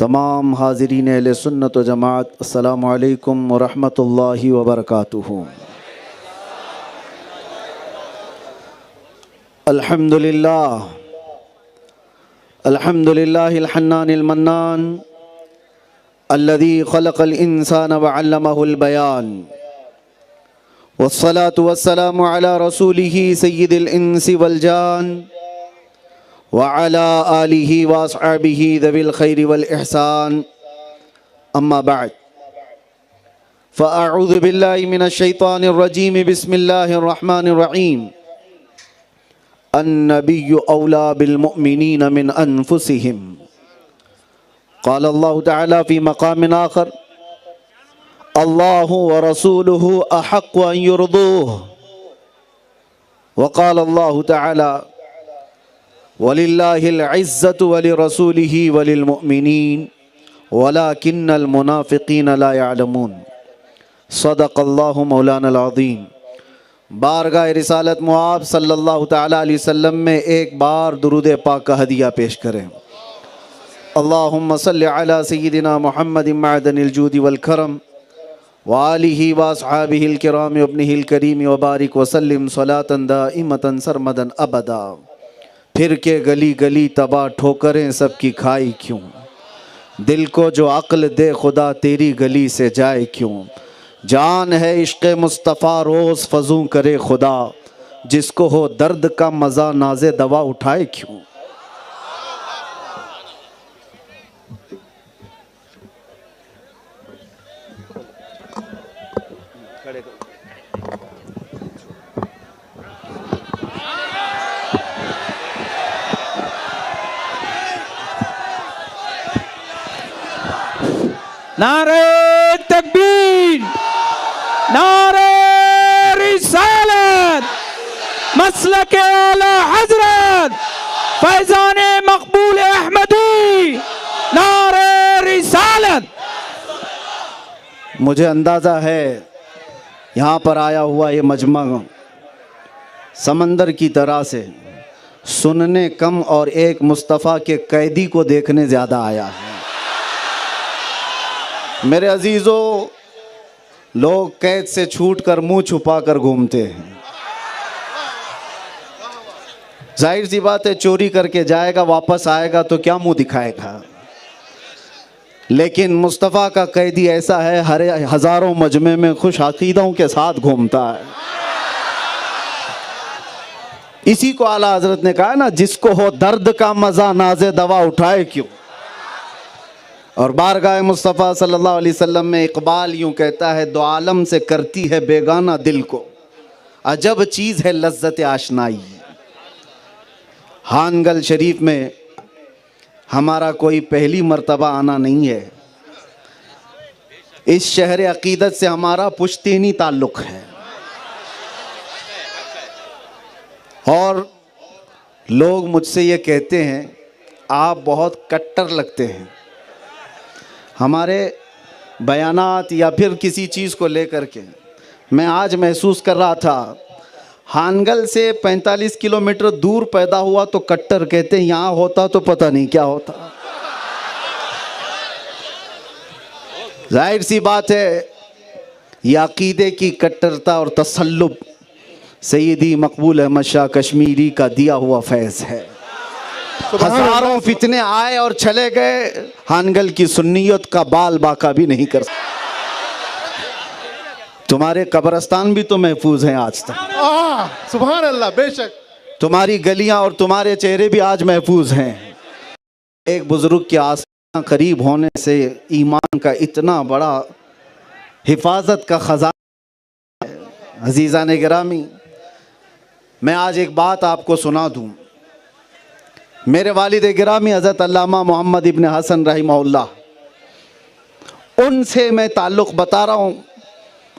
تمام حاضرین اہل سنت و جماعت، السلام علیکم ورحمۃ اللہ وبرکاتہ۔ الحمدللہ الحنان المنان الذي خلق الانسان وعلمه البيان، والصلاة والسلام على رسوله سید الانس والجان وعلى آلہ واصحابہ ذوی الخیر والاحسان، اما بعد فاعوذ باللہ من الشیطان الرجیم، بسم اللہ الرحمن الرحیم۔ النبی اولا بالمؤمنین من انفسہم، قال اللہ تعالی فی مقام آخر، اللہ ورسولہ احق ان یرضوہ، وقال اللہ تعالی وَلِلَّهِ الْعِزَّةُ وَلِرَسُولِهِ وَلِلْمُؤْمِنِينَ وَلَكِنَّ الْمُنَافِقِينَ لَا يَعْلَمُونَ۔ صدق اللہ مولانا العظیم۔ بارگاہ رسالت مآب صلی اللہ تعالیٰ علیہ وسلم میں ایک بار درود پاک کا ہدیہ پیش کریں۔ اللہم صلی علی سیدنا محمد معدن الجود والکرم وآلہ واصحابہ الکرام وابنہ الکریم وبارک وسلم صلاۃ دائمۃ سرمدا ابدا۔ پھر کے گلی گلی تباہ ٹھوکریں سب کی کھائی کیوں، دل کو جو عقل دے خدا تیری گلی سے جائے کیوں، جان ہے عشق مصطفیٰ روز فزوں کرے خدا، جس کو ہو درد کا مزہ ناز دوا اٹھائے کیوں۔ نعرہ تکبیر، نعرہ رسالت، مسلک اعلی حضرت فیضان مقبول احمدی، نعرہ رسالت۔ مجھے اندازہ ہے یہاں پر آیا ہوا یہ مجمع سمندر کی طرح سے سننے کم اور ایک مصطفیٰ کے قیدی کو دیکھنے زیادہ آیا ہے۔ میرے عزیزو، لوگ قید سے چھوٹ کر منہ چھپا کر گھومتے ہیں، ظاہر سی بات ہے چوری کر کے جائے گا، واپس آئے گا تو کیا منہ دکھائے گا، لیکن مصطفیٰ کا قیدی ایسا ہے ہر ہزاروں مجمع میں خوش عقیدوں کے ساتھ گھومتا ہے۔ اسی کو اعلیٰ حضرت نے کہا نا، جس کو ہو درد کا مزہ ناز دوا اٹھائے کیوں۔ اور بارگاہ مصطفیٰ صلی اللہ علیہ وسلم میں اقبال یوں کہتا ہے، دو عالم سے کرتی ہے بیگانہ دل کو، عجب چیز ہے لذت آشنائی۔ ہانگل شریف میں ہمارا کوئی پہلی مرتبہ آنا نہیں ہے، اس شہر عقیدت سے ہمارا پشتینی تعلق ہے، اور لوگ مجھ سے یہ کہتے ہیں آپ بہت کٹر لگتے ہیں۔ ہمارے بیانات یا پھر کسی چیز کو لے کر کے میں آج محسوس کر رہا تھا، ہانگل سے 45 کلومیٹر دور پیدا ہوا تو کٹر کہتے ہیں، یہاں ہوتا تو پتہ نہیں کیا ہوتا۔ ظاہر سی بات ہے یہ عقیدے کی کٹرتا اور تسلب سیدی مقبول احمد شاہ کشمیری کا دیا ہوا فیض ہے۔ ہزاروں فتنے آئے اور چلے گئے، ہانگل کی سنیت کا بال باقا بھی نہیں کر سکتے۔ تمہارے قبرستان بھی تو محفوظ ہیں آج تک، سبحان اللہ، بے شک تمہاری گلیاں اور تمہارے چہرے بھی آج محفوظ ہیں۔ ایک بزرگ کے آستان قریب ہونے سے ایمان کا اتنا بڑا حفاظت کا خزانہ ہے۔ عزیزان گرامی، میں آج ایک بات آپ کو سنا دوں۔ میرے والد گرامی حضرت علامہ محمد ابن حسن رحمہ اللہ، ان سے میں تعلق بتا رہا ہوں۔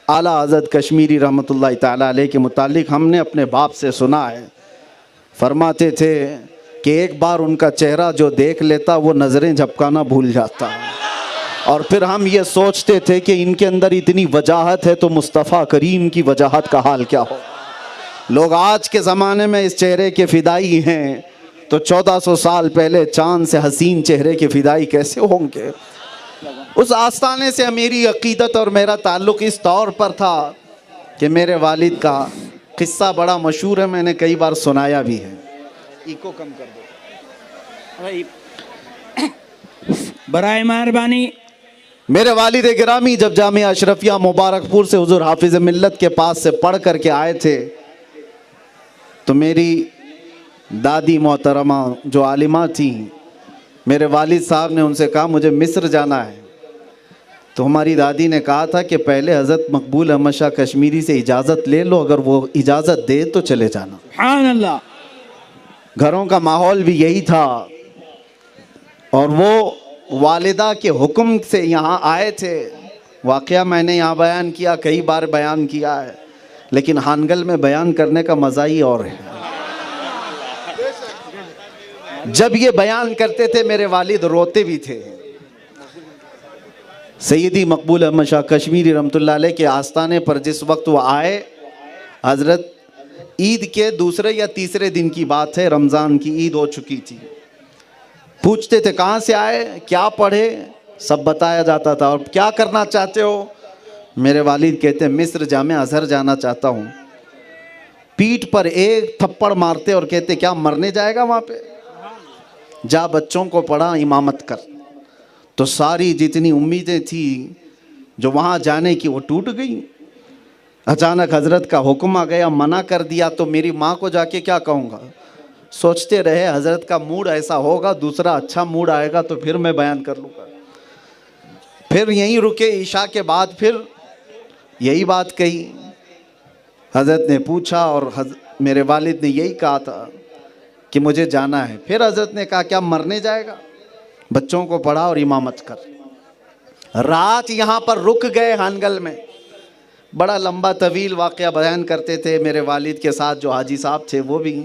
اعلیٰ حضرت کشمیری رحمۃ اللہ تعالیٰ علیہ کے متعلق ہم نے اپنے باپ سے سنا ہے، فرماتے تھے کہ ایک بار ان کا چہرہ جو دیکھ لیتا وہ نظریں جھپکانا بھول جاتا، اور پھر ہم یہ سوچتے تھے کہ ان کے اندر اتنی وجاہت ہے تو مصطفیٰ کریم کی وجاہت کا حال کیا ہو۔ لوگ آج کے زمانے میں اس چہرے کے فدائی ہیں تو 1400 سال پہلے چاند سے حسین چہرے کے فدائی کیسے ہوں گے؟ اس آستانے سے میری عقیدت اور میرا تعلق اس طور پر تھا کہ میرے والد کا قصہ بڑا مشہور ہے، میں نے کئی بار سنایا بھی ہے۔ ایکو کم کر دو برائے مہربانی۔ میرے والد گرامی جب جامعہ اشرفیہ مبارک پور سے حضور حافظ ملت کے پاس سے پڑھ کر کے آئے تھے تو میری دادی محترمہ جو عالمہ تھیں، میرے والد صاحب نے ان سے کہا مجھے مصر جانا ہے۔ تو ہماری دادی نے کہا تھا کہ پہلے حضرت مقبول احمد شاہ کشمیری سے اجازت لے لو، اگر وہ اجازت دے تو چلے جانا۔ سبحان اللہ۔ گھروں کا ماحول بھی یہی تھا، اور وہ والدہ کے حکم سے یہاں آئے تھے۔ واقعہ میں نے یہاں بیان کیا، کئی بار بیان کیا ہے، لیکن ہانگل میں بیان کرنے کا مزہ ہی اور ہے۔ جب یہ بیان کرتے تھے میرے والد روتے بھی تھے۔ سیدی مقبول احمد شاہ کشمیری رحمۃ اللہ علیہ کے آستانے پر جس وقت وہ آئے، حضرت عید کے دوسرے یا تیسرے دن کی بات ہے، رمضان کی عید ہو چکی تھی۔ پوچھتے تھے کہاں سے آئے، کیا پڑھے، سب بتایا جاتا تھا۔ اور کیا کرنا چاہتے ہو؟ میرے والد کہتے ہیں مصر جامعہ ازہر جانا چاہتا ہوں۔ پیٹھ پر ایک تھپڑ مارتے اور کہتے کیا مرنے جائے گا وہاں پہ؟ جا بچوں کو پڑھا، امامت کر۔ تو ساری جتنی امیدیں تھیں جو وہاں جانے کی وہ ٹوٹ گئیں۔ اچانک حضرت کا حکم آ گیا، منع کر دیا تو میری ماں کو جا کے کیا کہوں گا؟ سوچتے رہے حضرت کا موڈ ایسا ہوگا، دوسرا اچھا موڈ آئے گا تو پھر میں بیان کر لوں گا۔ پھر یہیں رکے، عشاء کے بعد پھر یہی بات کہی۔ حضرت نے پوچھا اور میرے والد نے یہی کہا تھا کہ مجھے جانا ہے۔ پھر حضرت نے کہا کیا مرنے جائے گا؟ بچوں کو پڑھا اور امامت کر۔ رات یہاں پر رک گئے ہانگل میں۔ بڑا لمبا طویل واقعہ بیان کرتے تھے میرے والد کے ساتھ جو حاجی صاحب تھے وہ بھی۔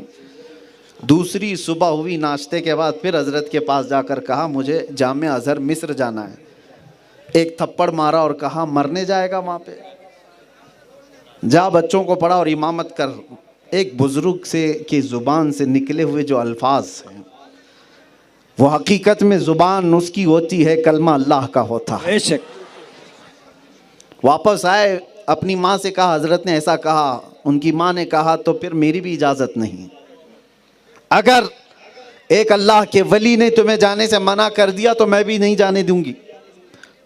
دوسری صبح ہوئی، ناشتے کے بعد پھر حضرت کے پاس جا کر کہا مجھے جامعہ ازہر مصر جانا ہے۔ ایک تھپڑ مارا اور کہا مرنے جائے گا وہاں پہ؟ جا بچوں کو پڑھا اور امامت کر۔ ایک بزرگ سے کی زبان سے نکلے ہوئے جو الفاظ ہیں وہ حقیقت میں زبان اس کی ہوتی ہے، کلمہ اللہ کا ہوتا ہے۔ بے شک۔ واپس آئے، اپنی ماں سے کہا حضرت نے ایسا کہا۔ ان کی ماں نے کہا تو پھر میری بھی اجازت نہیں، اگر ایک اللہ کے ولی نے تمہیں جانے سے منع کر دیا تو میں بھی نہیں جانے دوں گی۔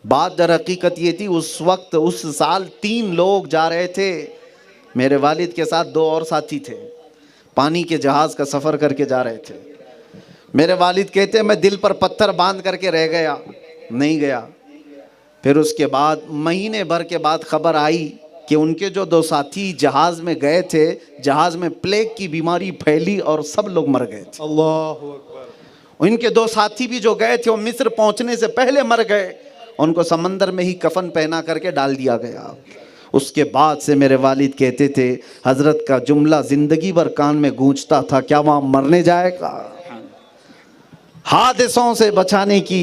بات در حقیقت یہ تھی، اس وقت اس سال 3 لوگ جا رہے تھے میرے والد کے ساتھ، 2 اور ساتھی تھے، پانی کے جہاز کا سفر کر کے جا رہے تھے۔ میرے والد کہتے ہیں میں دل پر پتھر باندھ کر کے رہ گیا، نہیں گیا۔ پھر اس کے بعد مہینے بھر کے بعد خبر آئی کہ ان کے جو 2 ساتھی جہاز میں گئے تھے، جہاز میں پلیگ کی بیماری پھیلی اور سب لوگ مر گئے تھے۔ اللہ اکبر۔ ان کے 2 ساتھی بھی جو گئے تھے وہ مصر پہنچنے سے پہلے مر گئے، ان کو سمندر میں ہی کفن پہنا کر کے ڈال دیا گیا۔ اس کے بعد سے میرے والد کہتے تھے حضرت کا جملہ زندگی بھر کان میں گونجتا تھا، کیا وہاں مرنے جائے گا؟ حادثوں سے بچانے کی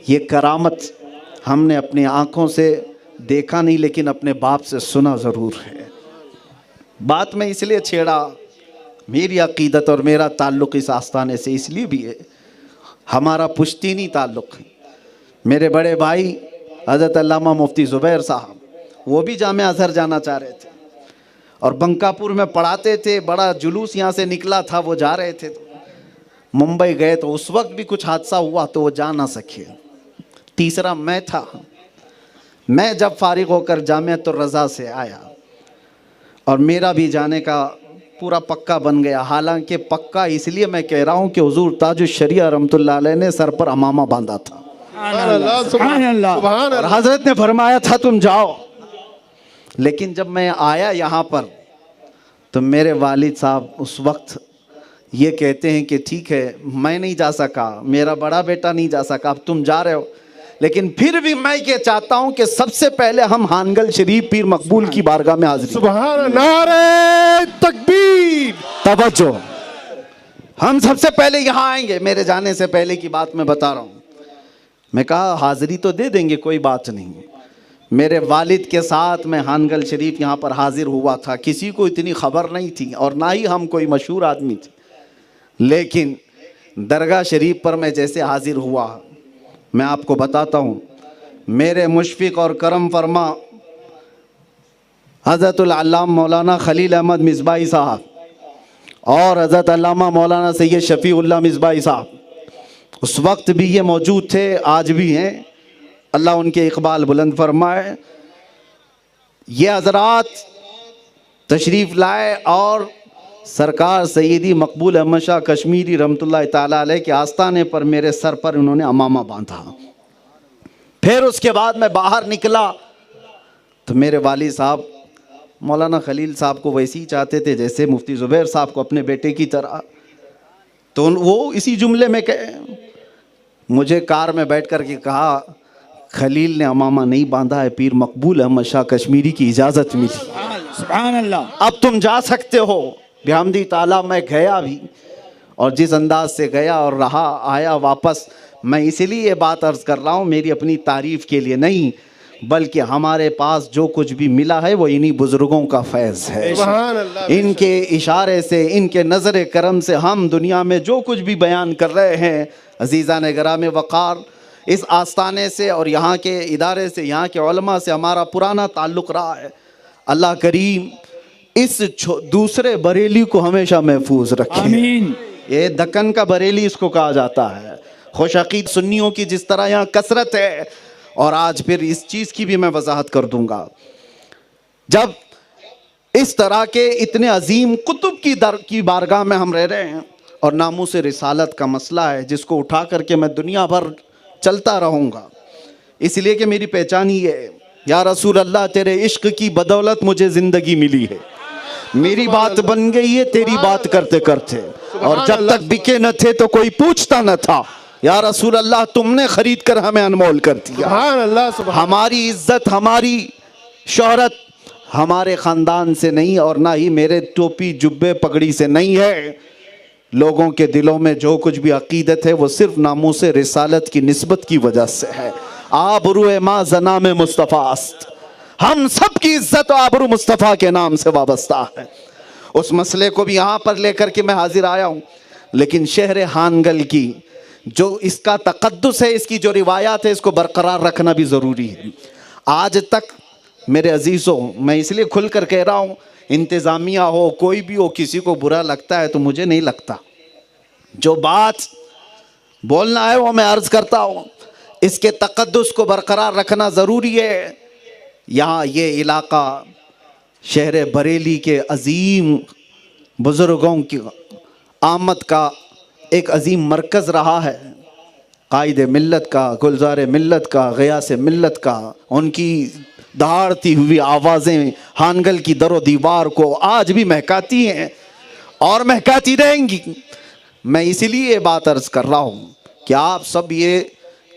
یہ کرامت ہم نے اپنی آنکھوں سے دیکھا نہیں، لیکن اپنے باپ سے سنا ضرور ہے۔ بات میں اس لیے چھیڑا، میری عقیدت اور میرا تعلق اس آستانے سے اس لیے بھی ہے، ہمارا پشتینی تعلق ہے۔ میرے بڑے بھائی حضرت علامہ مفتی زبیر صاحب وہ بھی جامعہ ازہر جانا چاہ رہے تھے اور بنکاپور میں پڑھاتے تھے، بڑا جلوس یہاں سے نکلا تھا، وہ جا رہے تھے، ممبئی گئے تو اس وقت بھی کچھ حادثہ ہوا تو وہ جا نہ سکے۔ تیسرا میں تھا، میں جب فارغ ہو کر جامعۃ الرضا سے آیا اور میرا بھی جانے کا پورا پکا بن گیا، حالانکہ پکا اس لیے میں کہہ رہا ہوں کہ حضور تاج الشریعہ رحمۃ اللہ علیہ نے سر پر امامہ باندھا تھا سبحان اللہ، سبحان اللہ۔ سبحان اور اللہ۔ حضرت نے فرمایا تھا تم جاؤ، لیکن جب میں آیا یہاں پر تو میرے والد صاحب اس وقت یہ کہتے ہیں کہ ٹھیک ہے میں نہیں جا سکا، میرا بڑا بیٹا نہیں جا سکا، اب تم جا رہے ہو، لیکن پھر بھی میں یہ چاہتا ہوں کہ سب سے پہلے ہم ہانگل شریف پیر مقبول کی بارگاہ میں حاضری۔ سبحان اللہ، نعرہ تکبیر۔ توجہ، ہم سب سے پہلے یہاں آئیں گے، میرے جانے سے پہلے کی بات میں بتا رہا ہوں۔ میں کہا حاضری تو دے دیں گے، کوئی بات نہیں۔ میرے والد کے ساتھ میں ہانگل شریف یہاں پر حاضر ہوا تھا، کسی کو اتنی خبر نہیں تھی اور نہ ہی ہم کوئی مشہور آدمی تھے، لیکن درگاہ شریف پر میں جیسے حاضر ہوا، میں آپ کو بتاتا ہوں، میرے مشفق اور کرم فرما حضرت العلامہ مولانا خلیل احمد مصباحی صاحب اور حضرت علامہ مولانا سید شفیع اللہ مصباحی صاحب اس وقت بھی یہ موجود تھے، آج بھی ہیں، اللہ ان کے اقبال بلند فرمائے۔ یہ حضرات تشریف لائے اور سرکار سیدی مقبول احمد شاہ کشمیری رحمۃ اللہ تعالیٰ علیہ کے آستانے پر میرے سر پر انہوں نے عمامہ باندھا۔ پھر اس کے بعد میں باہر نکلا تو میرے والد صاحب مولانا خلیل صاحب کو ویسے ہی چاہتے تھے جیسے مفتی زبیر صاحب کو اپنے بیٹے کی طرح، تو وہ اسی جملے میں کہے، مجھے کار میں بیٹھ کر کے کہا خلیل نے عمامہ نہیں باندھا ہے، پیر مقبول احمد شاہ کشمیری کی اجازت ملی، سبحان اللہ، اب تم جا سکتے ہو۔ بحمدی تعالیٰ میں گیا بھی، اور جس انداز سے گیا اور رہا آیا واپس، میں اسی لیے یہ بات عرض کر رہا ہوں، میری اپنی تعریف کے لیے نہیں، بلکہ ہمارے پاس جو کچھ بھی ملا ہے وہ انہی بزرگوں کا فیض ہے۔ سبحان اللہ۔ ان کے اشارے سے، ان کے نظر کرم سے ہم دنیا میں جو کچھ بھی بیان کر رہے ہیں، عزیزان گرامی وقار، اس آستانے سے اور یہاں کے ادارے سے، یہاں کے علماء سے ہمارا پرانا تعلق رہا ہے۔ اللہ کریم اس دوسرے بریلی کو ہمیشہ محفوظ رکھے، آمین۔ یہ دکن کا بریلی اس کو کہا جاتا ہے۔ خوش عقید سنیوں کی جس طرح یہاں کثرت ہے، اور آج پھر اس چیز کی بھی میں وضاحت کر دوں گا، جب اس طرح کے اتنے عظیم کتب کی بارگاہ میں ہم رہ رہے ہیں، اور ناموس رسالت کا مسئلہ ہے جس کو اٹھا کر کے میں دنیا بھر چلتا رہوں گا، اس لیے کہ میری پہچان ہی ہے، یا رسول اللہ تیرے عشق کی بدولت مجھے زندگی ملی ہے، میری بات بن گئی ہے تیری بات کرتے کرتے، اور جب تک بکے نہ تھے تو کوئی پوچھتا نہ تھا، یا رسول اللہ تم نے خرید کر ہمیں انمول کر دیا۔ سبحان اللہ، سبحان ہماری عزت، ہماری شہرت ہمارے خاندان سے نہیں، اور نہ ہی میرے ٹوپی جبے پگڑی سے نہیں ہے، لوگوں کے دلوں میں جو کچھ بھی عقیدت ہے وہ صرف ناموس رسالت کی نسبت کی وجہ سے ہے۔ آبرو ما زنام مصطفیٰ است، ہم سب کی عزت و آبرو مصطفیٰ کے نام سے وابستہ ہے۔ اس مسئلے کو بھی یہاں پر لے کر کے میں حاضر آیا ہوں، لیکن شہر ہانگل کی جو اس کا تقدس ہے، اس کی جو روایات ہے، اس کو برقرار رکھنا بھی ضروری ہے۔ آج تک میرے عزیزوں، میں اس لیے کھل کر کہہ رہا ہوں، انتظامیہ ہو کوئی بھی ہو، کسی کو برا لگتا ہے تو مجھے نہیں لگتا، جو بات بولنا ہے وہ میں عرض کرتا ہوں، اس کے تقدس کو برقرار رکھنا ضروری ہے۔ یہاں یہ علاقہ شہر بریلی کے عظیم بزرگوں کی آمد کا ایک عظیم مرکز رہا ہے، قائد ملت کا، گلزار ملت کا، غیاث ملت کا، ان کی دہاڑتی ہوئی آوازیں ہانگل کی در و دیوار کو آج بھی مہکاتی ہیں اور مہکاتی رہیں گی۔ میں اسی لیے یہ بات عرض کر رہا ہوں کہ آپ سب یہ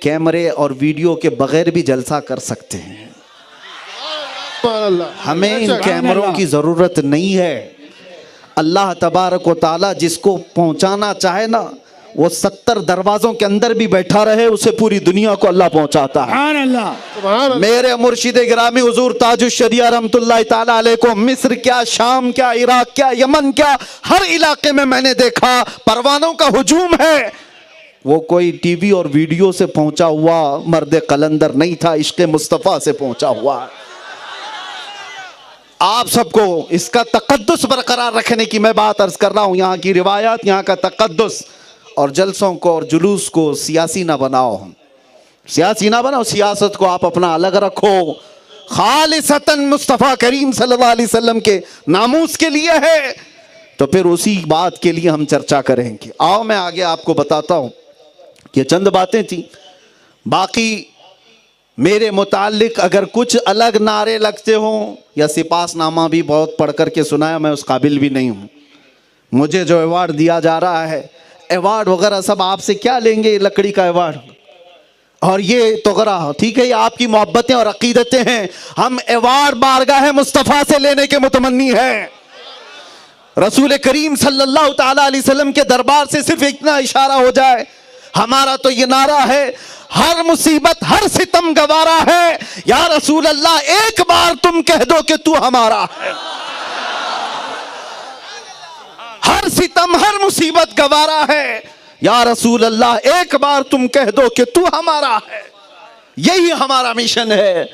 کیمرے اور ویڈیو کے بغیر بھی جلسہ کر سکتے ہیں، اللہ۔ ہمیں ان کیمروں کی ضرورت نہیں ہے۔ اللہ تبارک و تعالیٰ جس کو پہنچانا چاہے نا، وہ 70 دروازوں کے اندر بھی بیٹھا رہے، اسے پوری دنیا کو اللہ پہنچاتا ہے۔ سبحان اللہ، سبحان اللہ۔ میرے مرشد گرامی حضور تاج الشریعہ رحمت اللہ تعالیٰ علیہ کو مصر کیا، شام کیا، عراق کیا، یمن کیا، ہر علاقے میں نے دیکھا پروانوں کا ہجوم ہے، وہ کوئی ٹی وی اور ویڈیو سے پہنچا ہوا مرد قلندر نہیں تھا، عشق مصطفیٰ سے پہنچا ہوا۔ آپ سب کو اس کا تقدس برقرار رکھنے کی میں بات عرض کر رہا ہوں، یہاں کی روایات، یہاں کا تقدس، اور جلسوں کو اور جلوس کو سیاسی نہ بناؤ، سیاسی نہ بناؤ، سیاست کو آپ اپنا الگ رکھو، خالصتاً مصطفیٰ کریم صلی اللہ علیہ وسلم کے ناموس کے لیے ہے، تو پھر اسی بات کے لیے ہم چرچا کریں گے۔ آؤ میں آگے آپ کو بتاتا ہوں، یہ چند باتیں تھیں، باقی میرے متعلق اگر کچھ الگ نعرے لگتے ہوں یا سپاس نامہ بھی بہت پڑھ کر کے سنایا، میں اس قابل بھی نہیں ہوں۔ مجھے جو ایوارڈ دیا جا رہا ہے، ایوارڈ وغیرہ سب آپ سے کیا لیں گے، لکڑی کا ایوارڈ اور یہ توغرا، ٹھیک ہے، یہ آپ کی محبتیں اور عقیدتیں ہیں، ہم ایوارڈ بارگاہ مصطفیٰ سے لینے کے متمنی ہیں۔ رسول کریم صلی اللہ تعالیٰ علیہ وسلم کے دربار سے صرف اتنا اشارہ ہو جائے، ہمارا تو یہ نعرہ ہے، ہر مصیبت ہر ستم گوارا ہے، یا رسول اللہ ایک بار تم کہہ دو کہ تو ہمارا ہے۔ ہر ستم ہر مصیبت گوارا ہے، یا رسول اللہ ایک بار تم کہہ دو کہ تو ہمارا ہے، یہی ہمارا مشن ہے۔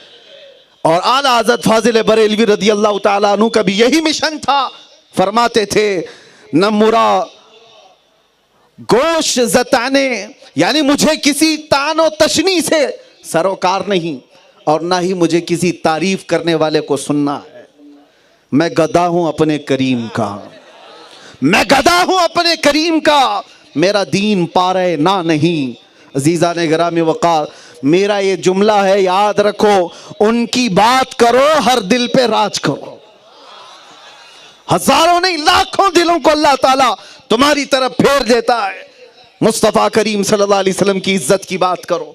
اور اعلیٰ حضرت فاضل بریلوی رضی اللہ تعالیٰ عنہ کا بھی یہی مشن تھا، فرماتے تھے نہ مرا گوش زتانے، یعنی مجھے کسی تان و تشنی سے سروکار نہیں، اور نہ ہی مجھے کسی تعریف کرنے والے کو سننا ہے۔ میں گدا ہوں اپنے کریم کا، میں گدا ہوں اپنے کریم کا، میرا دین پارے نہ نہیں۔ عزیزان گرامی وقار، میرا یہ جملہ ہے، یاد رکھو، ان کی بات کرو ہر دل پہ راج کرو۔ ہزاروں نہیں لاکھوں دلوں کو اللہ تعالیٰ تمہاری طرف پھیر دیتا ہے۔ مصطفیٰ کریم صلی اللہ علیہ وسلم کی عزت کی بات کرو۔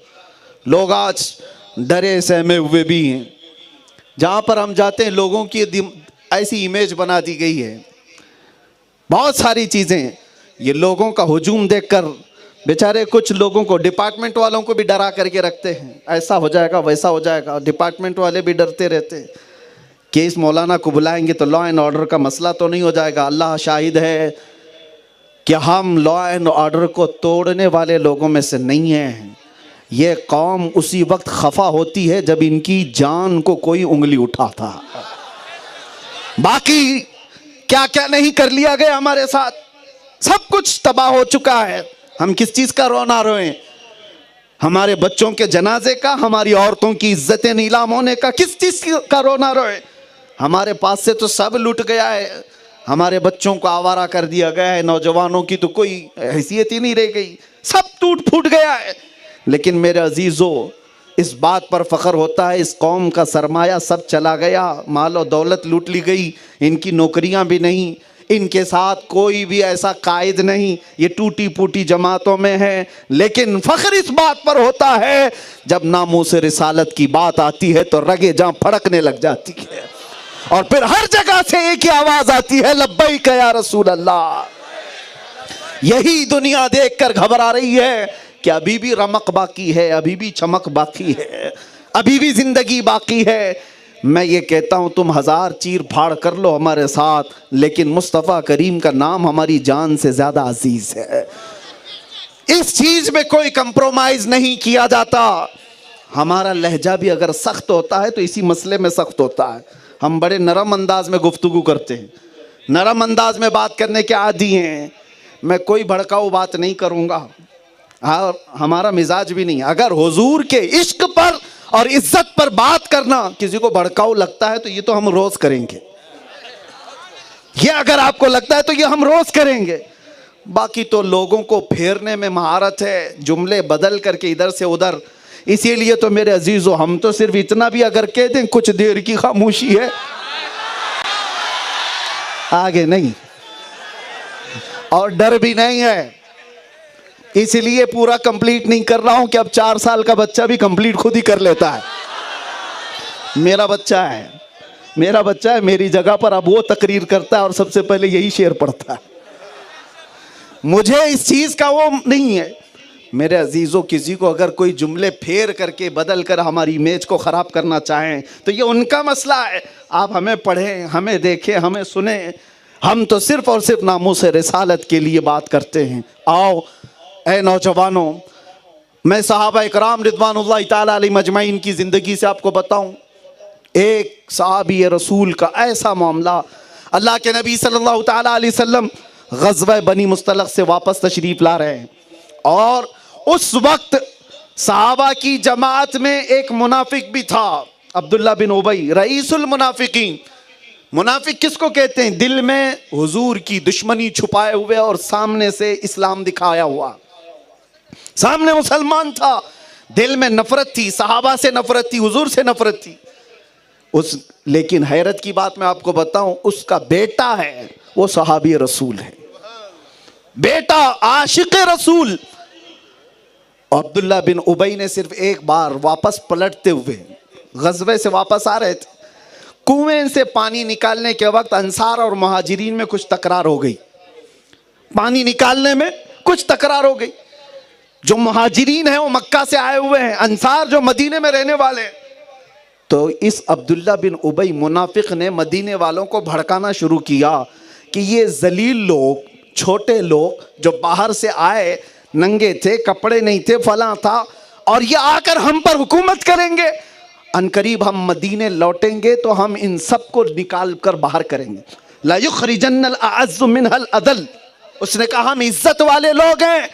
لوگ آج ڈرے سہمے ہوئے بھی ہیں، جہاں پر ہم جاتے ہیں لوگوں کی ایسی امیج بنا دی گئی ہے، بہت ساری چیزیں۔ یہ لوگوں کا ہجوم دیکھ کر بیچارے کچھ لوگوں کو، ڈپارٹمنٹ والوں کو بھی ڈرا کر کے رکھتے ہیں، ایسا ہو جائے گا ویسا ہو جائے گا۔ ڈپارٹمنٹ والے بھی ڈرتے رہتے ہیں کہ اس مولانا کو بلائیں گے تو لا اینڈ آرڈر کا مسئلہ تو نہیں ہو جائے گا۔ اللہ شاہد ہے کہ ہم لا اینڈ آرڈر کو توڑنے والے لوگوں میں سے نہیں ہیں۔ یہ قوم اسی وقت خفا ہوتی ہے جب ان کی جان کو کوئی انگلی اٹھاتا۔ باقی کیا کیا نہیں کر لیا گیا ہمارے ساتھ، سب کچھ تباہ ہو چکا ہے۔ ہم کس چیز کا رونا روئیں؟ ہمارے بچوں کے جنازے کا، ہماری عورتوں کی عزتیں نیلام ہونے کا، کس چیز کا رونا روئیں؟ ہمارے پاس سے تو سب لٹ گیا ہے، ہمارے بچوں کو آوارہ کر دیا گیا ہے، نوجوانوں کی تو کوئی حیثیت ہی نہیں رہ گئی، سب ٹوٹ پھوٹ گیا ہے۔ لیکن میرے عزیزو، اس بات پر فخر ہوتا ہے، اس قوم کا سرمایہ سب چلا گیا، مال و دولت لوٹ لی گئی، ان کی نوکریاں بھی نہیں، ان کے ساتھ کوئی بھی ایسا قائد نہیں، یہ ٹوٹی پھوٹی جماعتوں میں ہے۔ لیکن فخر اس بات پر ہوتا ہے جب ناموس رسالت کی بات آتی ہے تو رگیں جہاں پھڑکنے لگ جاتی ہے، اور پھر ہر جگہ سے ایک ہی آواز آتی ہے، لبیک یا رسول اللہ۔ یہی دنیا دیکھ کر گھبرا رہی ہے کہ ابھی بھی رمق باقی ہے، ابھی بھی چمک باقی ہے، ابھی بھی زندگی باقی ہے۔ میں یہ کہتا ہوں تم ہزار چیر پھاڑ کر لو ہمارے ساتھ، لیکن مصطفیٰ کریم کا نام ہماری جان سے زیادہ عزیز ہے۔ اس چیز میں کوئی کمپرومائز نہیں کیا جاتا۔ ہمارا لہجہ بھی اگر سخت ہوتا ہے تو اسی مسئلے میں سخت ہوتا ہے۔ ہم بڑے نرم انداز میں گفتگو کرتے ہیں، نرم انداز میں بات کرنے کے عادی ہیں۔ میں کوئی بھڑکاؤ بات نہیں کروں گا، اور ہمارا مزاج بھی نہیں۔ اگر حضور کے عشق پر اور عزت پر بات کرنا کسی کو بھڑکاؤ لگتا ہے تو یہ تو ہم روز کریں گے، یہ اگر آپ کو لگتا ہے تو یہ ہم روز کریں گے۔ باقی تو لوگوں کو پھیرنے میں مہارت ہے، جملے بدل کر کے ادھر سے ادھر۔ اسی لیے تو میرے عزیزو، ہم تو صرف اتنا بھی اگر کہہ دیں کچھ دیر کی خاموشی ہے، آگے نہیں، اور ڈر بھی نہیں ہے۔ اس لیے پورا کمپلیٹ نہیں کر رہا ہوں کہ اب 4 سال کا بچہ بھی کمپلیٹ خود ہی کر لیتا ہے۔ میرا بچہ ہے، میرا بچہ ہے، میری جگہ پر اب وہ تقریر کرتا ہے اور سب سے پہلے یہی شعر پڑھتا ہے۔ مجھے اس چیز کا وہ نہیں ہے۔ میرے عزیزوں، کسی کو اگر کوئی جملے پھیر کر کے بدل کر ہماری امیج کو خراب کرنا چاہیں تو یہ ان کا مسئلہ ہے۔ آپ ہمیں پڑھیں، ہمیں دیکھیں، ہمیں سنیں، ہم تو صرف اور صرف ناموس رسالت کے لیے بات کرتے ہیں۔ آؤ اے نوجوانوں، میں صحابہ اکرام رضوان اللہ تعالیٰ علیہ مجمعین کی زندگی سے آپ کو بتاؤں۔ ایک صحابی رسول کا ایسا معاملہ، اللہ کے نبی صلی اللہ تعالیٰ علیہ وسلم غزوہ بنی مصطلق سے واپس تشریف لا رہے ہیں، اور اس وقت صحابہ کی جماعت میں ایک منافق بھی تھا، عبداللہ بن ابی، رئیس المنافقین۔ منافق کس کو کہتے ہیں؟ دل میں حضور کی دشمنی چھپائے ہوئے اور سامنے سے اسلام دکھایا ہوا، سامنے مسلمان تھا، دل میں نفرت تھی، صحابہ سے نفرت تھی، حضور سے نفرت تھی۔ لیکن حیرت کی بات میں آپ کو بتاؤں، اس کا بیٹا ہے، وہ صحابی رسول ہے، بیٹا عاشق رسول۔ عبداللہ بن ابی نے صرف ایک بار واپس پلٹتے ہوئے غزوے سے واپس آ رہے تھے، کنویں سے پانی نکالنے کے وقت انصار اور مہاجرین میں کچھ تکرار ہو گئی، پانی نکالنے میں کچھ تکرار ہو گئی۔ جو مہاجرین ہیں وہ مکہ سے آئے ہوئے ہیں، انصار جو مدینے میں رہنے والے ہیں۔ تو اس عبداللہ بن ابی منافق نے مدینے والوں کو بھڑکانا شروع کیا کہ یہ ذلیل لوگ، چھوٹے لوگ جو باہر سے آئے، ننگے تھے, کپڑے نہیں تھے, فلاں تھا, اور یہ آ کر ہم پر حکومت کریں گے. ان قریب ہم مدینے لوٹیں گے تو ہم ان سب کو نکال کر باہر کریں گے. لا یخرجن الاعز منها الاذل. اس نے کہا ہم عزت والے لوگ ہیں,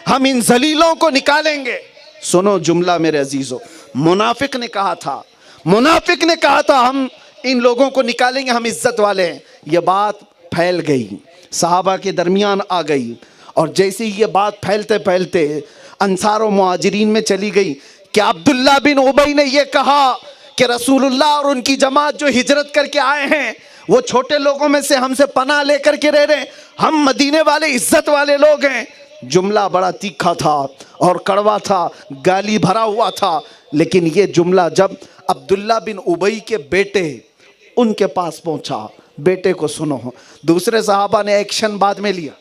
ہم ان ذلیلوں کو نکالیں گے. سنو جملہ میرے عزیزو, منافق نے کہا تھا, منافق نے کہا تھا ہم ان لوگوں کو نکالیں گے, ہم عزت والے ہیں. یہ بات پھیل گئی, صحابہ کے درمیان آ گئی, اور جیسے ہی یہ بات پھیلتے پھیلتے انصار و مہاجرین میں چلی گئی کہ عبداللہ بن ابی نے یہ کہا کہ رسول اللہ اور ان کی جماعت جو ہجرت کر کے آئے ہیں وہ چھوٹے لوگوں میں سے ہم سے پناہ لے کر کے رہ رہے ہیں, ہم مدینے والے عزت والے لوگ ہیں. جملہ بڑا تیکھا تھا اور کڑوا تھا, گالی بھرا ہوا تھا, لیکن یہ جملہ جب عبداللہ بن ابی کے بیٹے ان کے پاس پہنچا, بیٹے کو سنو. دوسرے صحابہ نے ایکشن بعد میں لیا,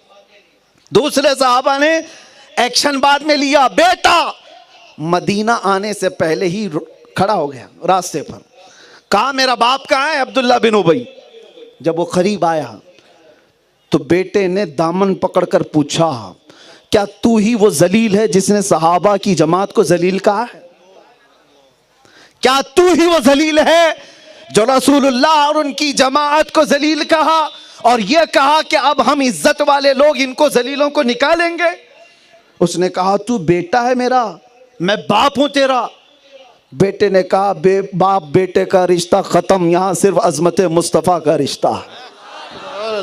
دوسرے صحابہ نے ایکشن بعد میں لیا. بیٹا مدینہ آنے سے پہلے ہی کھڑا ہو گیا راستے پر, کہا میرا باپ کہاں ہے؟ عبداللہ بن ابی. جب وہ قریب آیا تو بیٹے نے دامن پکڑ کر پوچھا کیا تو ہی وہ ذلیل ہے جس نے صحابہ کی جماعت کو ذلیل کہا ہے؟ کیا تو ہی وہ ذلیل ہے جو رسول اللہ اور ان کی جماعت کو ذلیل کہا اور یہ کہا کہ اب ہم عزت والے لوگ ان کو ذلیلوں کو نکالیں گے؟ اس نے کہا تو بیٹا ہے میرا, میں باپ ہوں تیرا. بیٹے نے کہا باپ بیٹے کا رشتہ ختم, یہاں صرف عظمت مصطفیٰ کا رشتہ ہے.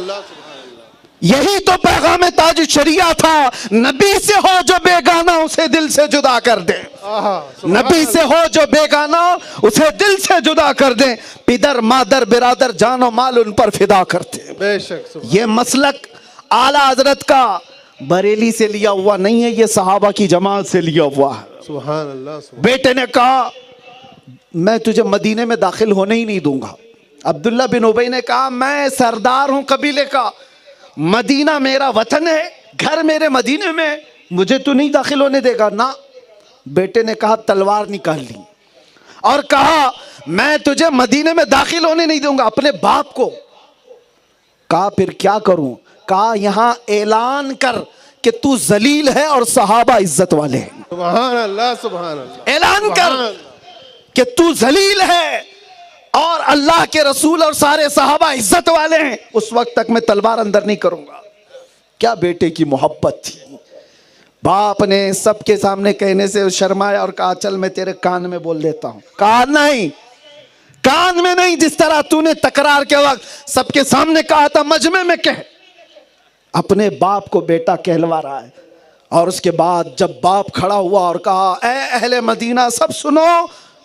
یہی تو پیغام تاج شریعہ تھا, نبی سے ہو جو بیگانہ اسے دل سے جدا کر دے. نبی سے ہو جو بیگانہ اسے دل سے جدا کر دیں, پدر مادر برادر جان و مال ان پر فدا کرتے. بے شک. یہ مسلک اعلیٰ حضرت کا بریلی سے لیا ہوا نہیں ہے, یہ صحابہ کی جماعت سے لیا ہوا ہے. سبحان اللہ. بیٹے نے کہا میں تجھے مدینے میں داخل ہونے ہی نہیں دوں گا. عبداللہ بن ابی نے کہا میں سردار ہوں قبیلے کا, مدینہ میرا وطن ہے, گھر میرے مدینے میں, مجھے تو نہیں داخل ہونے دے گا نا. بیٹے نے کہا تلوار نکال لی اور کہا میں تجھے مدینے میں داخل ہونے نہیں دوں گا. اپنے باپ کو کہا پھر کیا کروں؟ کہا یہاں اعلان کر کہ تو ذلیل ہے اور صحابہ عزت والے ہیں. سبحان اللہ. سبحان اللہ. اعلان کر کہ تو ذلیل ہے اور اللہ کے رسول اور سارے صحابہ عزت والے ہیں, اس وقت تک میں تلوار اندر نہیں کروں گا. کیا بیٹے کی محبت تھی. باپ نے سب کے سامنے کہنے سے شرمایا اور کہا چل میں تیرے کان میں بول دیتا ہوں. کہا نہیں, کان میں نہیں, جس طرح تو نے تکرار کے وقت سب کے سامنے کہا تھا مجمع میں کہہ. اپنے باپ کو بیٹا کہلوا رہا ہے. اور اس کے بعد جب باپ کھڑا ہوا اور کہا اے اہل مدینہ سب سنو,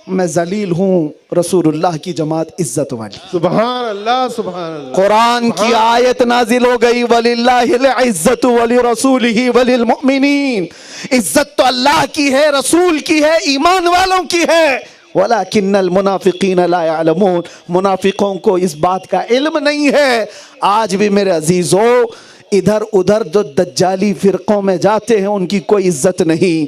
میں ذلیل ہوں, رسول اللہ کی جماعت عزت والی. سبحان اللہ. سبحان اللہ. قرآن کی آیت نازل ہو گئی وَلِلَّهِ الْعِزَّةُ وَلِرَسُولِهِ وَلِلْمُؤْمِنِينَ. عزت تو اللہ کی ہے, رسول کی ہے, ایمان والوں کی ہے. وَلَكِنَّ الْمُنَافِقِينَ لَا يَعْلَمُونَ. منافقوں کو اس بات کا علم نہیں ہے. آج بھی میرے عزیزو ادھر ادھر جو دجالی فرقوں میں جاتے ہیں ان کی کوئی عزت نہیں,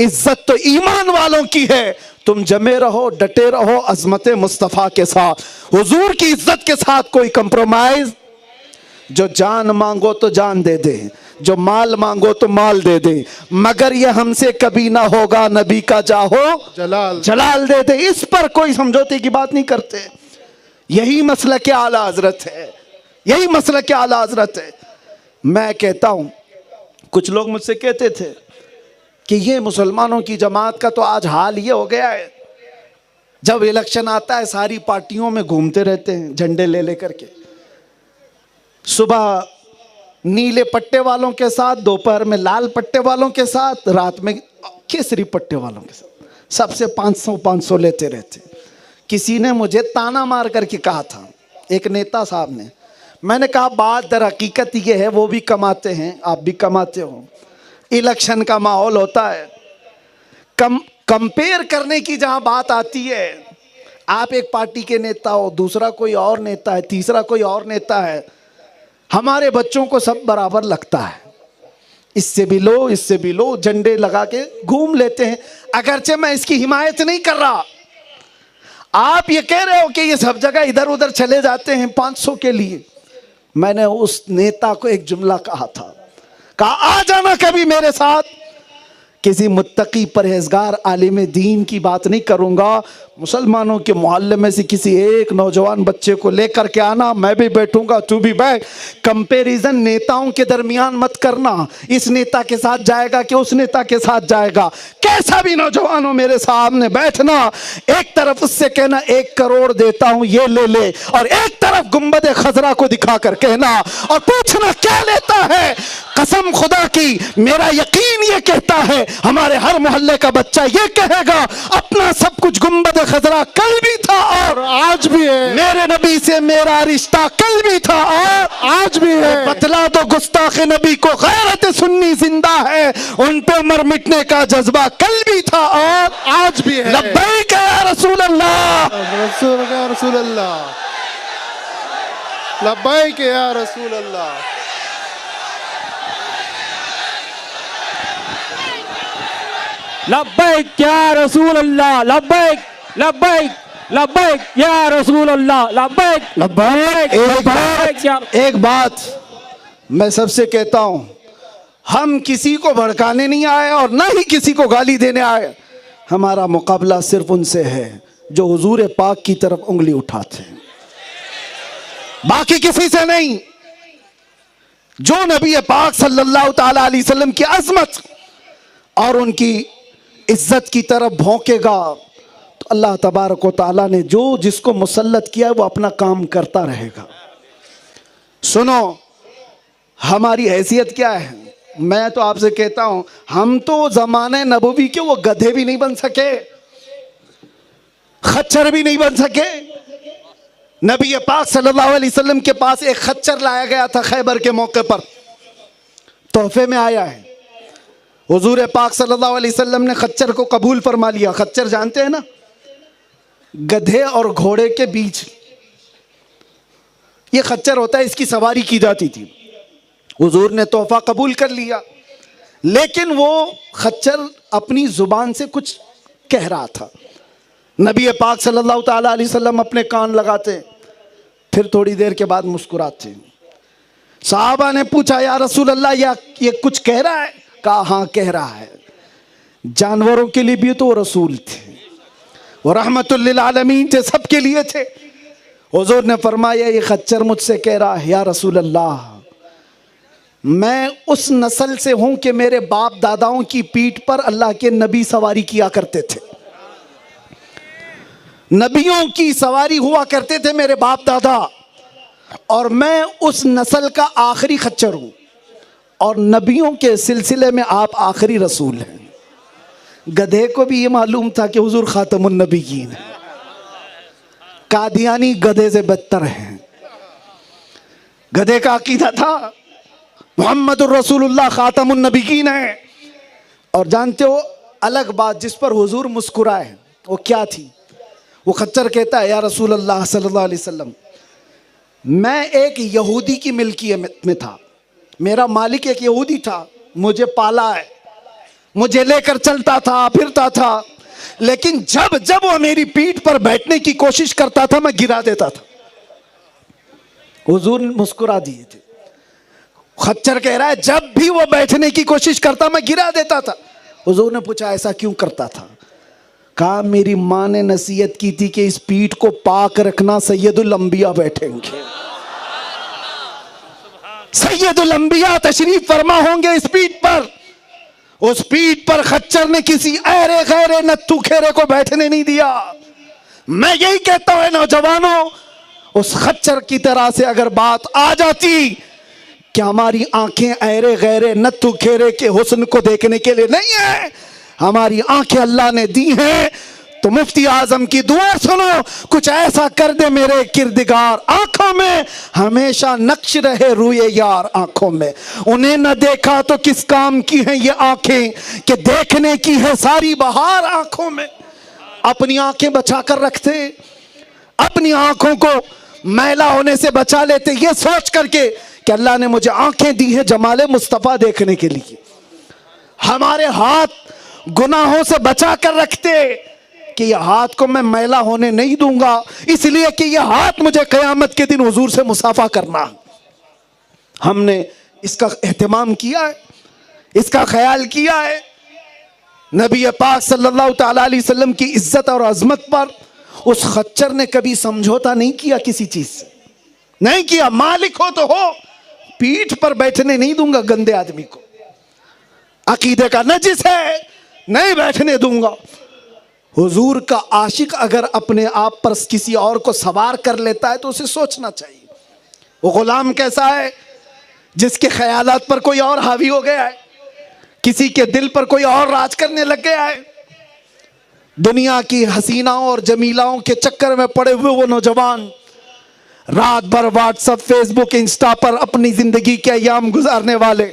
عزت تو ایمان والوں کی ہے. تم جمے رہو, ڈٹے رہو عظمت مصطفیٰ کے ساتھ, حضور کی عزت کے ساتھ کوئی کمپرومائز. جو جان مانگو تو جان دے دے, جو مال مانگو تو مال دے دے, مگر یہ ہم سے کبھی نہ ہوگا نبی کا جاہو جلال دے دے. اس پر کوئی سمجھوتے کی بات نہیں کرتے. یہی مسلک اعلیٰ حضرت ہے, یہی مسلک اعلیٰ حضرت ہے. میں کہتا ہوں, کچھ لوگ مجھ سے کہتے تھے کہ یہ مسلمانوں کی جماعت کا تو آج حال یہ ہو گیا ہے, جب الیکشن آتا ہے ساری پارٹیوں میں گھومتے رہتے ہیں جھنڈے لے لے کر کے. صبح نیلے پٹے والوں کے ساتھ, دوپہر میں لال پٹے والوں کے ساتھ, رات میں کیسری پٹے والوں کے ساتھ, سب سے 500 لیتے رہتے. کسی نے مجھے تانا مار کر کے کہا تھا, ایک نیتا صاحب نے. میں نے کہا بات در حقیقت یہ ہے, وہ بھی کماتے ہیں, آپ بھی کماتے ہو, الیکشن کا ماحول ہوتا ہے, کمپیئر کرنے کی جہاں بات آتی ہے, آپ ایک پارٹی کے نیتا ہو, دوسرا کوئی اور نیتا ہے, تیسرا کوئی اور نیتا ہے. ہمارے بچوں کو سب برابر لگتا ہے, اس سے بھی لو اس سے بھی لو, جھنڈے لگا کے گھوم لیتے ہیں. اگرچہ میں اس کی حمایت نہیں کر رہا. آپ یہ کہہ رہے ہو کہ یہ سب جگہ ادھر ادھر چلے جاتے ہیں 500 کے لیے. میں نے اس نیتا کو ایک جملہ کہا تھا, کہا آ جانا کبھی میرے ساتھ, کسی متقی پرہیزگار عالم دین کی بات نہیں کروں گا، مسلمانوں کے محلے میں سے کسی ایک نوجوان بچے کو لے کر کے آنا، میں بھی بیٹھوں گا تو بھی بیٹھ۔ کمپیریزن نیتاؤں کے درمیان مت کرنا، اس نیتا کے ساتھ جائے گا کہ اس نیتا کے ساتھ جائے گا، کیسا بھی نوجوانوں میرے سامنے بیٹھنا، ایک طرف اس سے کہنا 1 کروڑ دیتا ہوں یہ لے لے، اور ایک طرف گنبد خضرا کو دکھا کر کہنا اور پوچھنا کیا لیتا ہے۔ قسم خدا کی میرا یقین یہ کہتا ہے ہمارے ہر محلے کا بچہ یہ کہے گا اپنا سب کچھ گنبد خضرا کل بھی تھا اور آج بھی ہے، میرے نبی سے میرا رشتہ کل بھی تھا اور آج بھی ہے۔ بتلا دو گستاخ نبی کو غیرت سنی زندہ ہے، ان پہ مر مٹنے کا جذبہ کل بھی تھا اور آج بھی ہے۔ لبیک یا رسول اللہ، رسول یا رسول اللہ، لبیک یا رسول اللہ۔ لبیک یا رسول اللہ، لبیک لبیک لبیک یا رسول اللہ، لبیک لبیک لبیک یا ایک بات میں سب سے کہتا ہوں، ہم کسی کو بھڑکانے نہیں آئے اور نہ ہی کسی کو گالی دینے آئے، ہمارا مقابلہ صرف ان سے ہے جو حضور پاک کی طرف انگلی اٹھاتے ہیں، باقی کسی سے نہیں۔ جو نبی پاک صلی اللہ تعالی علیہ وسلم کی عظمت اور ان کی عزت کی طرف بھونکے گا تو اللہ تبارک و تعالیٰ نے جو جس کو مسلط کیا ہے وہ اپنا کام کرتا رہے گا۔ سنو ہماری حیثیت کیا ہے، میں تو آپ سے کہتا ہوں ہم تو زمانے نبوی کے وہ گدھے بھی نہیں بن سکے، خچر بھی نہیں بن سکے۔ نبی پاک صلی اللہ علیہ وسلم کے پاس ایک خچر لایا گیا تھا خیبر کے موقع پر، تحفے میں آیا ہے۔ حضور پاک صلی اللہ علیہ وسلم نے خچر کو قبول فرما لیا۔ خچر جانتے ہیں نا، گدھے اور گھوڑے کے بیچ یہ خچر ہوتا ہے، اس کی سواری کی جاتی تھی۔ حضور نے تحفہ قبول کر لیا، لیکن وہ خچر اپنی زبان سے کچھ کہہ رہا تھا۔ نبی پاک صلی اللہ تعالیٰ علیہ وسلم اپنے کان لگاتے، پھر تھوڑی دیر کے بعد مسکراتے۔ صحابہ نے پوچھا یا رسول اللہ یہ کچھ کہہ رہا ہے؟ کہا ہاں کہہ رہا ہے۔ جانوروں کے لیے بھی تو وہ رسول تھے، وہ رحمت للعالمین تھے، سب کے لیے تھے۔ حضور نے فرمایا یہ خچر مجھ سے کہہ رہا ہے یا رسول اللہ میں اس نسل سے ہوں کہ میرے باپ داداؤں کی پیٹھ پر اللہ کے نبی سواری کیا کرتے تھے، نبیوں کی سواری ہوا کرتے تھے میرے باپ دادا، اور میں اس نسل کا آخری خچر ہوں، اور نبیوں کے سلسلے میں آپ آخری رسول ہیں۔ گدھے کو بھی یہ معلوم تھا کہ حضور خاتم النبیین ہیں، قادیانی گدھے سے بدتر ہیں۔ گدھے کا عقیدہ تھا محمد الرسول اللہ خاتم النبیین ہے۔ اور جانتے ہو الگ بات جس پر حضور مسکرائے وہ کیا تھی؟ وہ خچر کہتا ہے یا رسول اللہ صلی اللہ علیہ وسلم میں ایک یہودی کی ملکیت میں تھا، میرا مالک ایک یہودی تھا، مجھے پالا ہے، مجھے لے کر چلتا تھا پھرتا تھا، لیکن جب وہ میری پیٹھ پر بیٹھنے کی کوشش کرتا تھا میں گرا دیتا تھا۔ حضور مسکرا دیے تھے۔ خچر کہہ رہا ہے جب بھی وہ بیٹھنے کی کوشش کرتا میں گرا دیتا تھا۔ حضور نے پوچھا ایسا کیوں کرتا تھا؟ کہا میری ماں نے نصیحت کی تھی کہ اس پیٹھ کو پاک رکھنا، سید الانبیاء بیٹھیں گے، سید الانبیاء تشریف فرما ہوں گے اس پیٹھ پر۔ اس پیٹھ پر خچر نے کسی ایرے غیرے نتو کھیرے کو بیٹھنے نہیں دیا۔ میں یہی کہتا ہوں نوجوانوں، اس خچر کی طرح سے اگر بات آ جاتی کہ ہماری آنکھیں ایرے غیرے نتو کھیرے کے حسن کو دیکھنے کے لیے نہیں ہیں، ہماری آنکھیں اللہ نے دی ہیں، تو مفتی اعظم کی دعا سنو، کچھ ایسا کر دے میرے کردگار آنکھوں میں، ہمیشہ نقش رہے روئے یار آنکھوں میں۔ انہیں نہ دیکھا تو کس کام کی ہیں یہ آنکھیں کہ دیکھنے کی ہے ساری بہار آنکھوں میں۔ اپنی آنکھیں بچا کر رکھتے، اپنی آنکھوں کو میلا ہونے سے بچا لیتے، یہ سوچ کر کے کہ اللہ نے مجھے آنکھیں دی ہیں جمال مصطفیٰ دیکھنے کے لیے۔ ہمارے ہاتھ گناہوں سے بچا کر رکھتے کہ یہ ہاتھ کو میں میلا ہونے نہیں دوں گا، اس لیے کہ یہ ہاتھ مجھے قیامت کے دن حضور سے مصافحہ کرنا۔ ہم نے اس کا اہتمام کیا ہے، اس کا خیال کیا ہے۔ نبی پاک صلی اللہ تعالی علیہ وسلم کی عزت اور عظمت پر اس خچر نے کبھی سمجھوتا نہیں کیا کسی چیز سے، نہیں کیا. مالک ہو تو ہو، پیٹھ پر بیٹھنے نہیں دوں گا گندے آدمی کو. عقیدے کا نجس ہے، نہیں بیٹھنے دوں گا. حضور کا عاشق اگر اپنے آپ پر کسی اور کو سوار کر لیتا ہے تو اسے سوچنا چاہیے. وہ غلام کیسا ہے؟ جس کے خیالات پر کوئی اور حاوی ہو گیا ہے، کسی کے دل پر کوئی اور راج کرنے لگ گیا ہے. دنیا کی حسیناؤں اور جمیلاؤں کے چکر میں پڑے ہوئے وہ نوجوان رات بھر واٹس ایپ، فیس بک، انسٹا پر اپنی زندگی کے ایام گزارنے والے،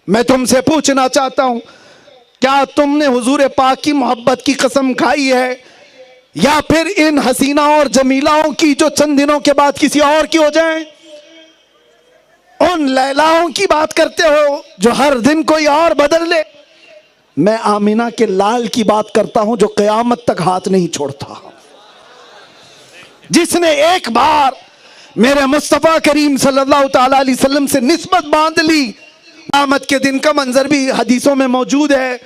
میں تم سے پوچھنا چاہتا ہوں، کیا تم نے حضور پاک کی محبت کی قسم کھائی ہے، یا پھر ان حسیناؤں اور جمیلاؤں کی جو چند دنوں کے بعد کسی اور کی ہو جائیں؟ ان لیلاؤں کی بات کرتے ہو جو ہر دن کوئی اور بدل لے. میں آمینہ کے لال کی بات کرتا ہوں جو قیامت تک ہاتھ نہیں چھوڑتا، جس نے ایک بار میرے مصطفیٰ کریم صلی اللہ تعالی علیہ وسلم سے نسبت باندھ لی. قیامت کے دن کا منظر بھی حدیثوں میں موجود ہے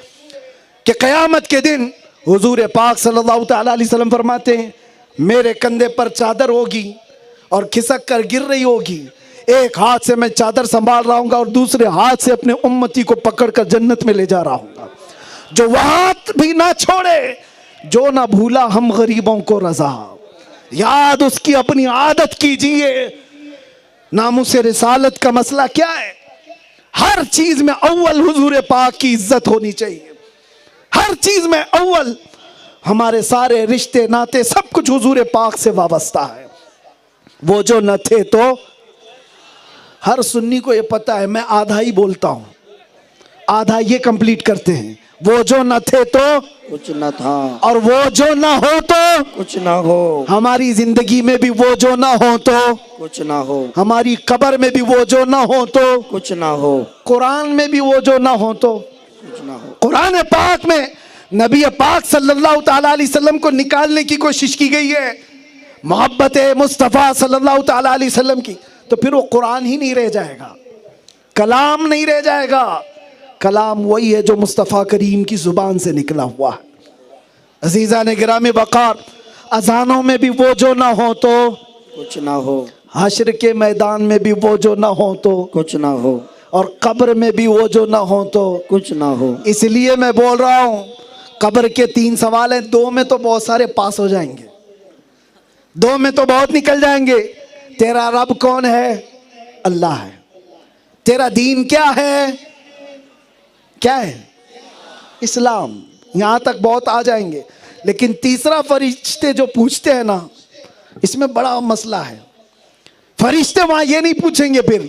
کہ قیامت کے دن حضور پاک صلی اللہ تعالی علیہ وسلم فرماتے ہیں میرے کندھے پر چادر ہوگی اور کھسک کر گر رہی ہوگی، ایک ہاتھ سے میں چادر سنبھال رہا ہوں گا اور دوسرے ہاتھ سے اپنے امتی کو پکڑ کر جنت میں لے جا رہا ہوں گا. جو وہاں بھی نہ چھوڑے جو نہ بھولا ہم غریبوں کو رضا، یاد اس کی اپنی عادت کیجئے. ناموس رسالت کا مسئلہ کیا ہے؟ ہر چیز میں اول حضور پاک کی عزت ہونی چاہیے. ہر چیز میں اول ہمارے سارے رشتے ناتے سب کچھ حضور پاک سے وابستہ ہے. وہ جو نہ تھے تو، ہر سنی کو یہ پتا ہے میں آدھا ہی بولتا ہوں، آدھا یہ کمپلیٹ کرتے ہیں. وہ جو نہ تھے تو کچھ نہ تھا، اور وہ جو نہ ہو تو کچھ نہ ہو. ہماری زندگی میں بھی وہ جو نہ ہو تو کچھ نہ ہو، ہماری قبر میں بھی وہ جو نہ ہو تو کچھ نہ ہو، قرآن میں بھی وہ جو نہ ہو تو کچھ نہ ہو. قرآن پاک میں نبی پاک صلی اللہ تعالی علیہ وسلم کو نکالنے کی کوشش کی گئی ہے محبت مصطفیٰ صلی اللہ تعالی علیہ وسلم کی، تو پھر وہ قرآن ہی نہیں رہ جائے گا، کلام نہیں رہ جائے گا. کلام وہی ہے جو مصطفیٰ کریم کی زبان سے نکلا ہوا ہے. عزیزان گرامی وقار، اذانوں میں بھی وہ جو نہ ہو تو کچھ نہ ہو، حشر کے میدان میں بھی وہ جو نہ ہو تو کچھ نہ ہو، اور قبر میں بھی وہ جو نہ ہو تو کچھ نہ ہو. اس لیے میں بول رہا ہوں قبر کے 3 سوال ہیں، 2 میں تو بہت سارے پاس ہو جائیں گے، 2 میں تو بہت نکل جائیں گے. تیرا رب کون ہے؟ اللہ ہے. تیرا دین کیا ہے؟ کیا ہے؟ اسلام. یہاں تک بہت آ جائیں گے. لیکن تیسرا فرشتے جو پوچھتے ہیں نا، اس میں بڑا مسئلہ ہے. فرشتے وہاں یہ نہیں پوچھیں گے پھر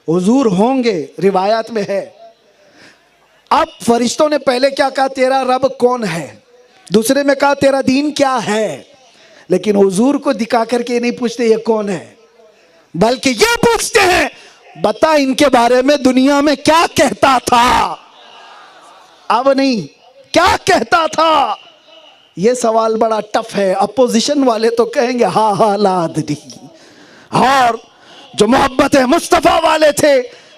حضور ہوں گے، روایات میں ہے. اب فرشتوں نے پہلے کیا کہا؟ تیرا رب کون ہے. دوسرے میں کہا تیرا دین کیا ہے. لیکن حضور کو دکھا کر کے نہیں پوچھتے یہ کون ہے، بلکہ یہ پوچھتے ہیں بتا ان کے بارے میں دنیا میں کیا کہتا تھا. اب نہیں، کیا کہتا تھا. یہ سوال بڑا ٹف ہے. اپوزیشن والے تو کہیں گے ہاں ہاں لادنی، اور جو محبت مصطفیٰ والے تھے،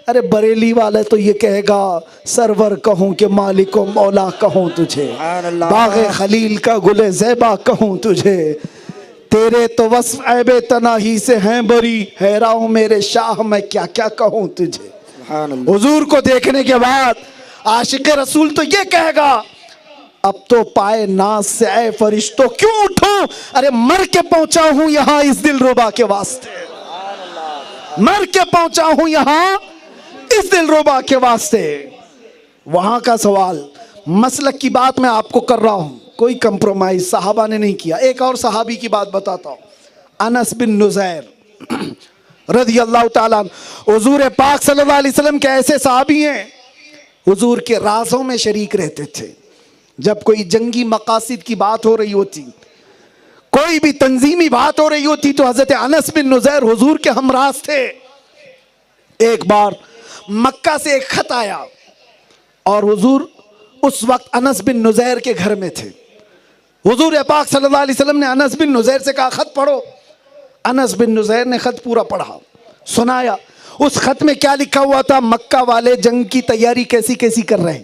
ارے بریلی والے تو یہ کہے گا سرور کہوں کہ مالک و مولا کہوں تجھے، باغ خلیل کا گل زیبا کہوں تجھے، تیرے تو وصف عیب تناہی سے ہیں بری، حیران ہوں میرے شاہ میں کیا کیا کہوں تجھے. حضور کو دیکھنے کے بعد عاشق رسول تو یہ کہے گا اب تو پائے ناز سے اے فرشتوں کیوں اٹھوں، ارے مر کے پہنچا ہوں یہاں اس دل ربا کے واسطے، مر کے پہنچا ہوں یہاں اس دل ربا کے واسطے. وہاں کا سوال، مسلک کی بات میں آپ کو کر رہا ہوں، کوئی کمپرومائز صحابہ نے نہیں کیا. ایک اور صحابی کی بات بتاتا ہوں، انس بن نزیر رضی اللہ تعالیٰ عنہ. حضور پاک صلی اللہ علیہ وسلم کے ایسے صحابی ہیں حضور کے رازوں میں شریک رہتے تھے. جب کوئی جنگی مقاصد کی بات ہو رہی ہوتی، کوئی بھی تنظیمی بات ہو رہی ہوتی، تو حضرت انس بن نزیر حضور کے ہمراز تھے. ایک بار مکہ سے ایک خط آیا اور حضور اس وقت انس بن نزیر کے گھر میں تھے. حضور پاک صلی اللہ علیہ وسلم نے انس بن نزیر سے کہا خط پڑھو. انس بن نزیر نے خط پورا پڑھا، سنایا. اس خط میں کیا لکھا ہوا تھا؟ مکہ والے جنگ کی تیاری کیسی کیسی کر رہے ہیں،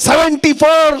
74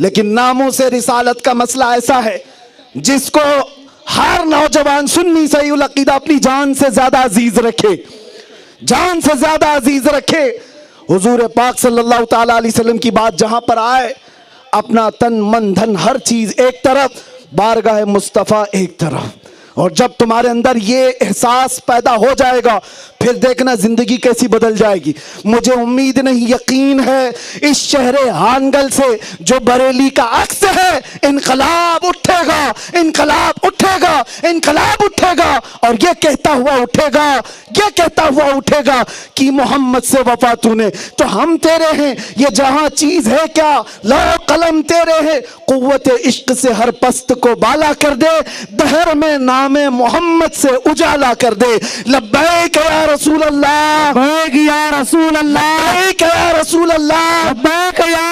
لیکن ناموں سے رسالت کا مسئلہ ایسا ہے جس کو ہر نوجوان سنی صحیح العقیدہ اپنی جان سے زیادہ عزیز رکھے، جان سے زیادہ عزیز رکھے۔ حضور پاک صلی اللہ تعالیٰ علیہ وسلم کی بات جہاں پر آئے، اپنا تن من دھن ہر چیز ایک طرف، بارگاہ مصطفیٰ ایک طرف۔ اور جب تمہارے اندر یہ احساس پیدا ہو جائے گا پھر دیکھنا زندگی کیسی بدل جائے گی۔ مجھے امید نہیں، یقین ہے اس شہر ہانگل سے جو بریلی کا عکس ہے، انقلاب اٹھے گا، انقلاب اٹھے گا، انقلاب اٹھے گا، اور یہ کہتا ہوا اٹھے گا، یہ کہتا ہوا اٹھے گا کہ محمد سے وفا تو نے تو ہم تیرے ہیں، یہ جہاں چیز ہے کیا، لو قلم تیرے ہیں، قوت عشق سے ہر پست کو بالا کر دے، دہر میں نام محمد سے اجالا کر دے۔ لبیک یا رسول اللہ، لبیک یا رسول اللہ، لبیک یا رسول اللہ، لبیک یا